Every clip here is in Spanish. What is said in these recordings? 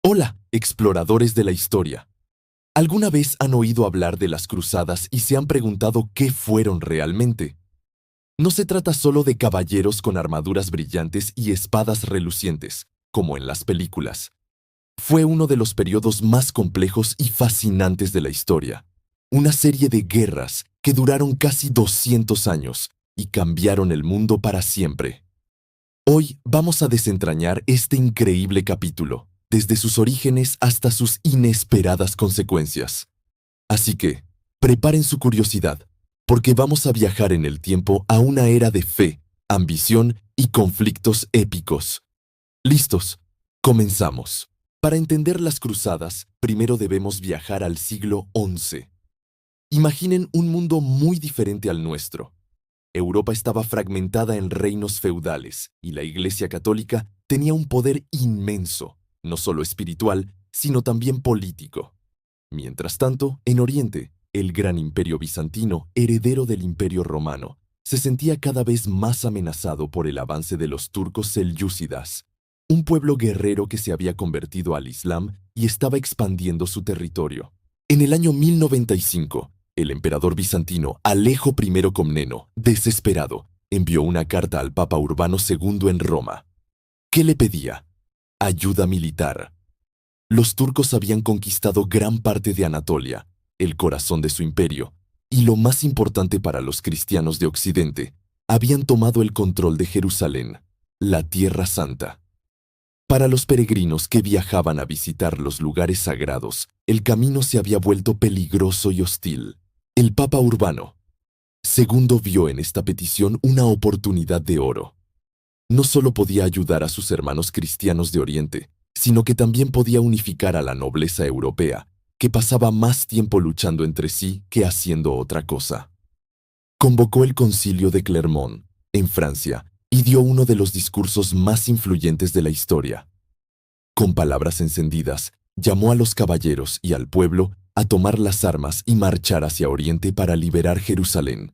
Hola, exploradores de la historia. ¿Alguna vez han oído hablar de las cruzadas y se han preguntado qué fueron realmente? No se trata solo de caballeros con armaduras brillantes y espadas relucientes, como en las películas. Fue uno de los periodos más complejos y fascinantes de la historia. Una serie de guerras que duraron casi 200 años y cambiaron el mundo para siempre. Hoy vamos a desentrañar este increíble capítulo, desde sus orígenes hasta sus inesperadas consecuencias. Así que, preparen su curiosidad, porque vamos a viajar en el tiempo a una era de fe, ambición y conflictos épicos. ¿Listos? Comenzamos. Para entender las cruzadas, primero debemos viajar al siglo XI. Imaginen un mundo muy diferente al nuestro. Europa estaba fragmentada en reinos feudales y la Iglesia Católica tenía un poder inmenso, no solo espiritual, sino también político. Mientras tanto, en Oriente, el gran imperio bizantino, heredero del imperio romano, se sentía cada vez más amenazado por el avance de los turcos selyúcidas, un pueblo guerrero que se había convertido al Islam y estaba expandiendo su territorio. En el año 1095, el emperador bizantino Alejo I Comneno, desesperado, envió una carta al Papa Urbano II en Roma. ¿Qué le pedía? Ayuda militar. Los turcos habían conquistado gran parte de Anatolia, el corazón de su imperio, y lo más importante para los cristianos de Occidente, habían tomado el control de Jerusalén, la Tierra Santa. Para los peregrinos que viajaban a visitar los lugares sagrados, el camino se había vuelto peligroso y hostil. El Papa Urbano II vio en esta petición una oportunidad de oro. No solo podía ayudar a sus hermanos cristianos de Oriente, sino que también podía unificar a la nobleza europea, que pasaba más tiempo luchando entre sí que haciendo otra cosa. Convocó el Concilio de Clermont, en Francia, y dio uno de los discursos más influyentes de la historia. Con palabras encendidas, llamó a los caballeros y al pueblo a tomar las armas y marchar hacia Oriente para liberar Jerusalén.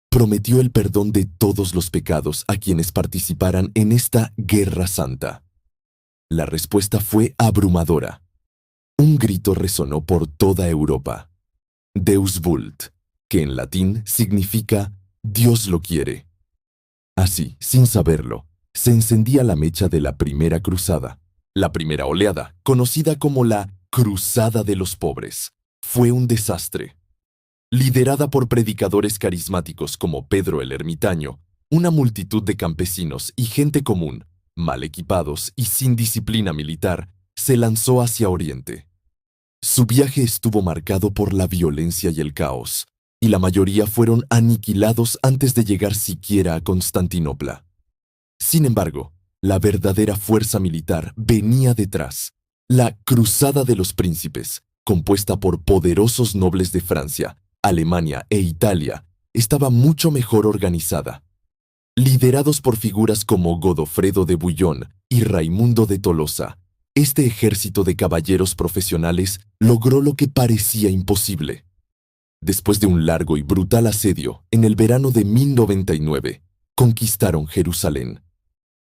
Prometió el perdón de todos los pecados a quienes participaran en esta guerra santa. La respuesta fue abrumadora. Un grito resonó por toda Europa. Deus vult, que en latín significa Dios lo quiere. Así, sin saberlo, se encendía la mecha de la primera cruzada. La primera oleada, conocida como la Cruzada de los Pobres, fue un desastre. Liderada por predicadores carismáticos como Pedro el Ermitaño, una multitud de campesinos y gente común, mal equipados y sin disciplina militar, se lanzó hacia Oriente. Su viaje estuvo marcado por la violencia y el caos, y la mayoría fueron aniquilados antes de llegar siquiera a Constantinopla. Sin embargo, la verdadera fuerza militar venía detrás. La Cruzada de los Príncipes, compuesta por poderosos nobles de Francia, Alemania e Italia, estaba mucho mejor organizada. Liderados por figuras como Godofredo de Bouillon y Raimundo de Tolosa, este ejército de caballeros profesionales logró lo que parecía imposible. Después de un largo y brutal asedio, en el verano de 1099, conquistaron Jerusalén.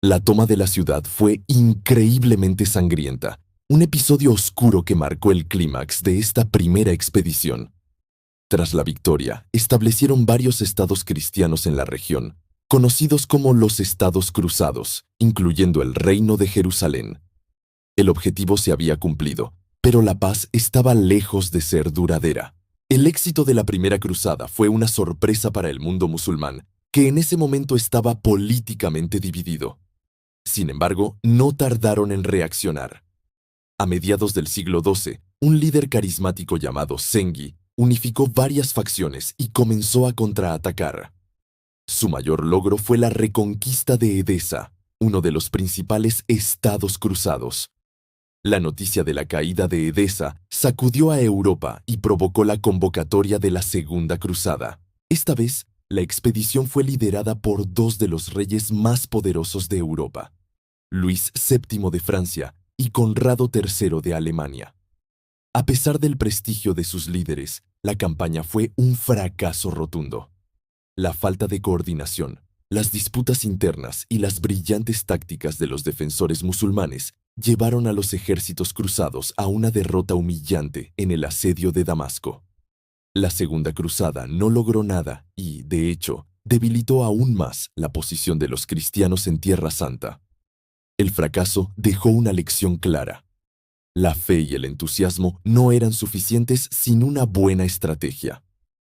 La toma de la ciudad fue increíblemente sangrienta, un episodio oscuro que marcó el clímax de esta primera expedición. Tras la victoria, establecieron varios estados cristianos en la región, conocidos como los Estados Cruzados, incluyendo el Reino de Jerusalén. El objetivo se había cumplido, pero la paz estaba lejos de ser duradera. El éxito de la primera cruzada fue una sorpresa para el mundo musulmán, que en ese momento estaba políticamente dividido. Sin embargo, no tardaron en reaccionar. A mediados del siglo XII, un líder carismático llamado Zengi unificó varias facciones y comenzó a contraatacar. Su mayor logro fue la reconquista de Edesa, uno de los principales estados cruzados. La noticia de la caída de Edesa sacudió a Europa y provocó la convocatoria de la Segunda Cruzada. Esta vez, la expedición fue liderada por dos de los reyes más poderosos de Europa, Luis VII de Francia y Conrado III de Alemania. A pesar del prestigio de sus líderes, la campaña fue un fracaso rotundo. La falta de coordinación, las disputas internas y las brillantes tácticas de los defensores musulmanes llevaron a los ejércitos cruzados a una derrota humillante en el asedio de Damasco. La Segunda Cruzada no logró nada y, de hecho, debilitó aún más la posición de los cristianos en Tierra Santa. El fracaso dejó una lección clara. La fe y el entusiasmo no eran suficientes sin una buena estrategia.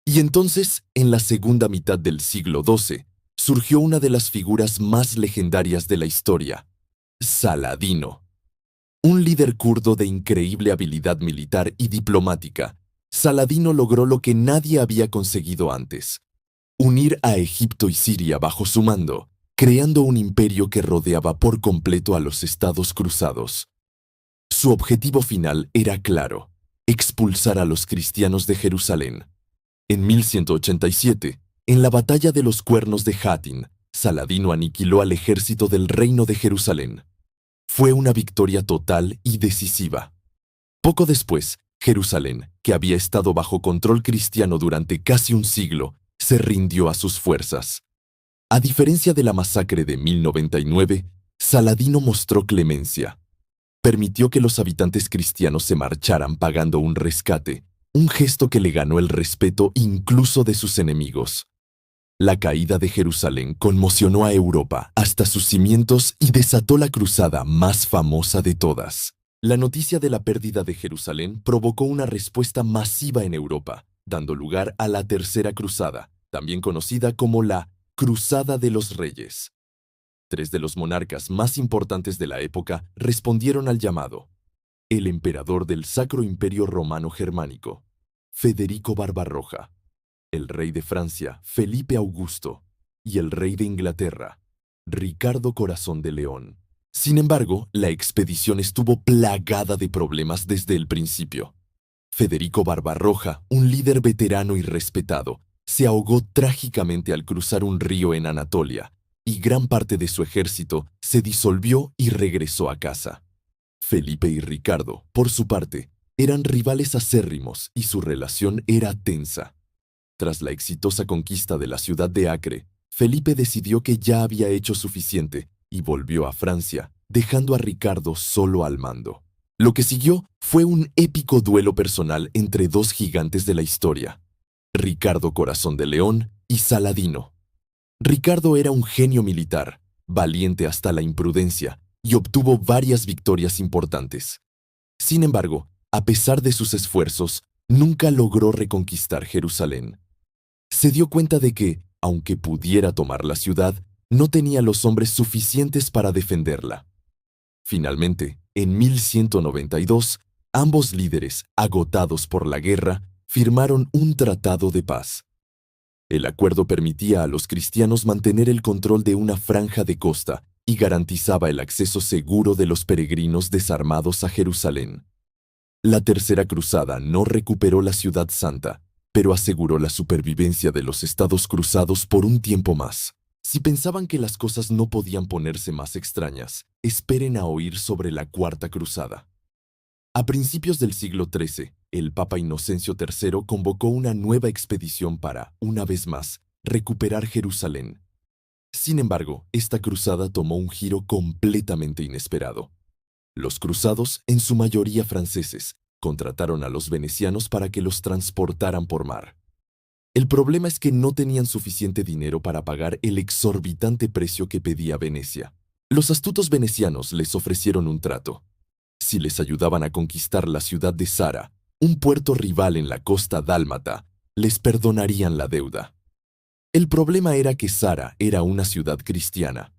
Y entonces, en la segunda mitad del siglo XII, surgió una de las figuras más legendarias de la historia, Saladino. Un líder kurdo de increíble habilidad militar y diplomática, Saladino logró lo que nadie había conseguido antes: unir a Egipto y Siria bajo su mando, creando un imperio que rodeaba por completo a los estados cruzados. Su objetivo final era claro: expulsar a los cristianos de Jerusalén. En 1187, en la batalla de los Cuernos de Hattin, Saladino aniquiló al ejército del Reino de Jerusalén. Fue una victoria total y decisiva. Poco después, Jerusalén, que había estado bajo control cristiano durante casi un siglo, se rindió a sus fuerzas. A diferencia de la masacre de 1099, Saladino mostró clemencia. Permitió que los habitantes cristianos se marcharan pagando un rescate, un gesto que le ganó el respeto incluso de sus enemigos. La caída de Jerusalén conmocionó a Europa hasta sus cimientos y desató la cruzada más famosa de todas. La noticia de la pérdida de Jerusalén provocó una respuesta masiva en Europa, dando lugar a la Tercera Cruzada, también conocida como la Cruzada de los Reyes. Tres de los monarcas más importantes de la época respondieron al llamado: el emperador del Sacro Imperio Romano Germánico, Federico Barbarroja; el rey de Francia, Felipe Augusto; y el rey de Inglaterra, Ricardo Corazón de León. Sin embargo, la expedición estuvo plagada de problemas desde el principio. Federico Barbarroja, un líder veterano y respetado, se ahogó trágicamente al cruzar un río en Anatolia, y gran parte de su ejército se disolvió y regresó a casa. Felipe y Ricardo, por su parte, eran rivales acérrimos y su relación era tensa. Tras la exitosa conquista de la ciudad de Acre, Felipe decidió que ya había hecho suficiente y volvió a Francia, dejando a Ricardo solo al mando. Lo que siguió fue un épico duelo personal entre dos gigantes de la historia: Ricardo Corazón de León y Saladino. Ricardo era un genio militar, valiente hasta la imprudencia, y obtuvo varias victorias importantes. Sin embargo, a pesar de sus esfuerzos, nunca logró reconquistar Jerusalén. Se dio cuenta de que, aunque pudiera tomar la ciudad, no tenía los hombres suficientes para defenderla. Finalmente, en 1192, ambos líderes, agotados por la guerra, firmaron un tratado de paz. El acuerdo permitía a los cristianos mantener el control de una franja de costa y garantizaba el acceso seguro de los peregrinos desarmados a Jerusalén. La Tercera Cruzada no recuperó la Ciudad Santa, pero aseguró la supervivencia de los estados cruzados por un tiempo más. Si pensaban que las cosas no podían ponerse más extrañas, esperen a oír sobre la Cuarta Cruzada. A principios del siglo XIII, el Papa Inocencio III convocó una nueva expedición para, una vez más, recuperar Jerusalén. Sin embargo, esta cruzada tomó un giro completamente inesperado. Los cruzados, en su mayoría franceses, contrataron a los venecianos para que los transportaran por mar. El problema es que no tenían suficiente dinero para pagar el exorbitante precio que pedía Venecia. Los astutos venecianos les ofrecieron un trato. Si les ayudaban a conquistar la ciudad de Zara, un puerto rival en la costa dálmata, les perdonarían la deuda. El problema era que Zara era una ciudad cristiana.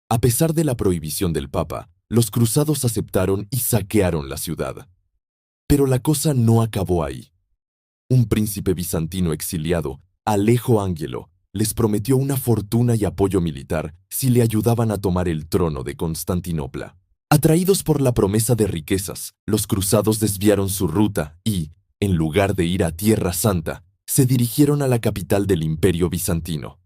A pesar de la prohibición del Papa, los cruzados aceptaron y saquearon la ciudad. Pero la cosa no acabó ahí. Un príncipe bizantino exiliado, Alejo Ángelo, les prometió una fortuna y apoyo militar si le ayudaban a tomar el trono de Constantinopla. Atraídos por la promesa de riquezas, los cruzados desviaron su ruta y, en lugar de ir a Tierra Santa, se dirigieron a la capital del Imperio Bizantino.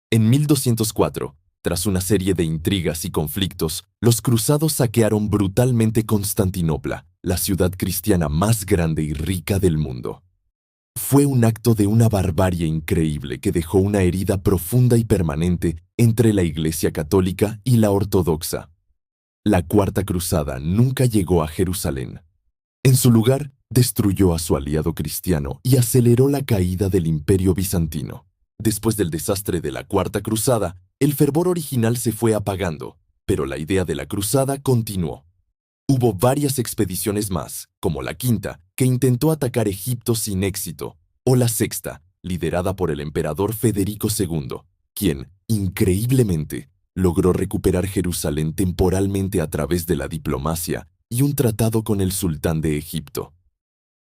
En 1204, tras una serie de intrigas y conflictos, los cruzados saquearon brutalmente Constantinopla, la ciudad cristiana más grande y rica del mundo. Fue un acto de una barbarie increíble que dejó una herida profunda y permanente entre la Iglesia católica y la ortodoxa. La Cuarta Cruzada nunca llegó a Jerusalén. En su lugar, destruyó a su aliado cristiano y aceleró la caída del Imperio bizantino. Después del desastre de la Cuarta Cruzada, el fervor original se fue apagando, pero la idea de la cruzada continuó. Hubo varias expediciones más, como la quinta, que intentó atacar Egipto sin éxito, o la sexta, liderada por el emperador Federico II, quien, increíblemente, logró recuperar Jerusalén temporalmente a través de la diplomacia y un tratado con el sultán de Egipto.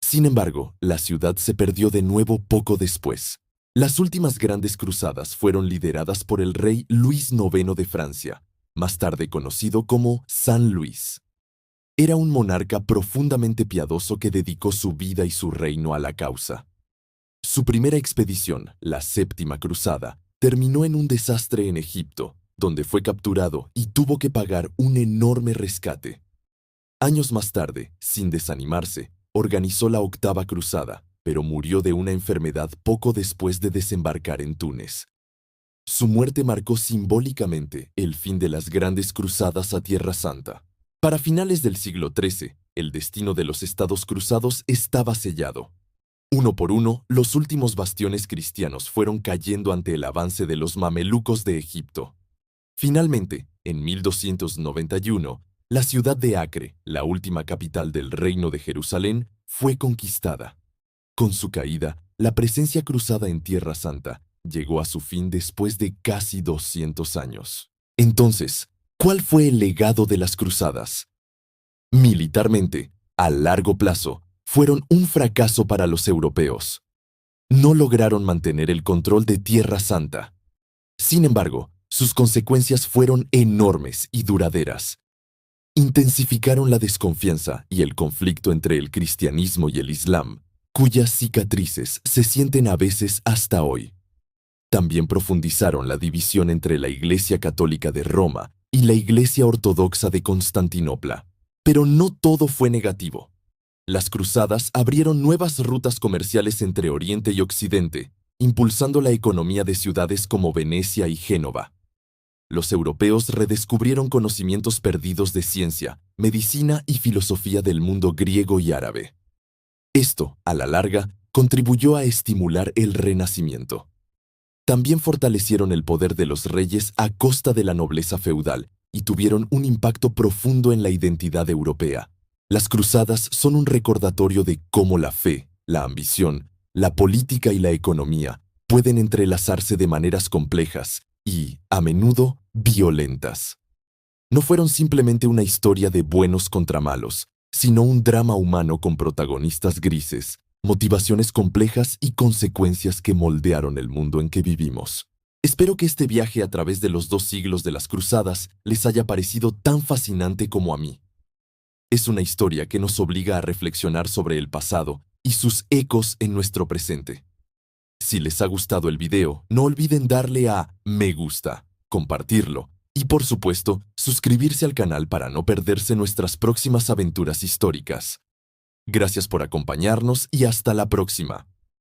Sin embargo, la ciudad se perdió de nuevo poco después. Las últimas grandes cruzadas fueron lideradas por el rey Luis IX de Francia, más tarde conocido como San Luis. Era un monarca profundamente piadoso que dedicó su vida y su reino a la causa. Su primera expedición, la Séptima Cruzada, terminó en un desastre en Egipto, donde fue capturado y tuvo que pagar un enorme rescate. Años más tarde, sin desanimarse, organizó la Octava Cruzada, pero murió de una enfermedad poco después de desembarcar en Túnez. Su muerte marcó simbólicamente el fin de las grandes cruzadas a Tierra Santa. Para finales del siglo XIII, el destino de los estados cruzados estaba sellado. Uno por uno, los últimos bastiones cristianos fueron cayendo ante el avance de los mamelucos de Egipto. Finalmente, en 1291, la ciudad de Acre, la última capital del reino de Jerusalén, fue conquistada. Con su caída, la presencia cruzada en Tierra Santa llegó a su fin después de casi 200 años. Entonces, ¿cuál fue el legado de las cruzadas? Militarmente, a largo plazo, fueron un fracaso para los europeos. No lograron mantener el control de Tierra Santa. Sin embargo, sus consecuencias fueron enormes y duraderas. Intensificaron la desconfianza y el conflicto entre el cristianismo y el islam, cuyas cicatrices se sienten a veces hasta hoy. También profundizaron la división entre la Iglesia Católica de Roma y la Iglesia Ortodoxa de Constantinopla. Pero no todo fue negativo. Las cruzadas abrieron nuevas rutas comerciales entre Oriente y Occidente, impulsando la economía de ciudades como Venecia y Génova. Los europeos redescubrieron conocimientos perdidos de ciencia, medicina y filosofía del mundo griego y árabe. Esto, a la larga, contribuyó a estimular el Renacimiento. También fortalecieron el poder de los reyes a costa de la nobleza feudal y tuvieron un impacto profundo en la identidad europea. Las cruzadas son un recordatorio de cómo la fe, la ambición, la política y la economía pueden entrelazarse de maneras complejas y, a menudo, violentas. No fueron simplemente una historia de buenos contra malos, sino un drama humano con protagonistas grises, motivaciones complejas y consecuencias que moldearon el mundo en que vivimos. Espero que este viaje a través de los 2 siglos de las cruzadas les haya parecido tan fascinante como a mí. Es una historia que nos obliga a reflexionar sobre el pasado y sus ecos en nuestro presente. Si les ha gustado el video, no olviden darle a me gusta, compartirlo y, por supuesto, suscribirse al canal para no perderse nuestras próximas aventuras históricas. Gracias por acompañarnos y hasta la próxima.